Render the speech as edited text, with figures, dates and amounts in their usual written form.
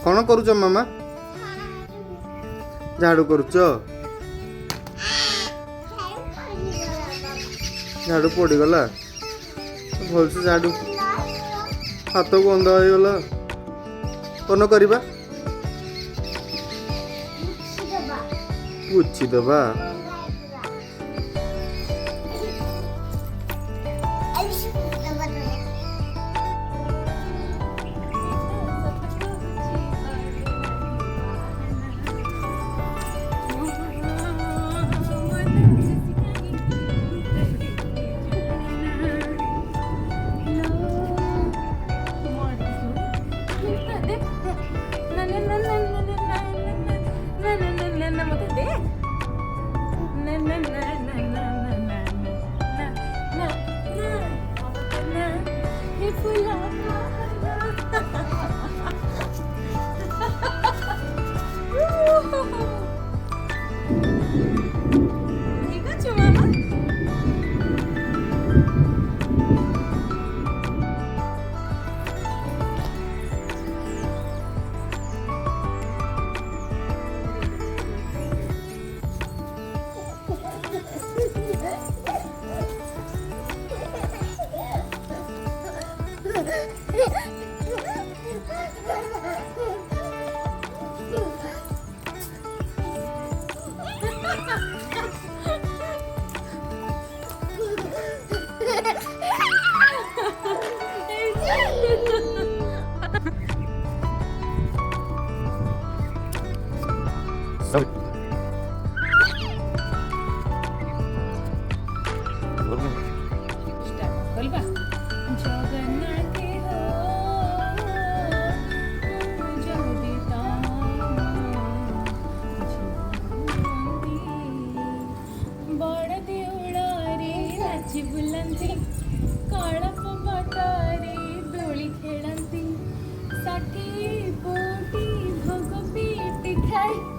कौन करुच मामा झाड़ू करुच झाड़ू पड़गला भल से झाड़ू हाथ बंद हो गला कौन करवा पुछी दबा बुलंती कड़प बटारे दोली खेलती साठी बोटी भोग पीट खाई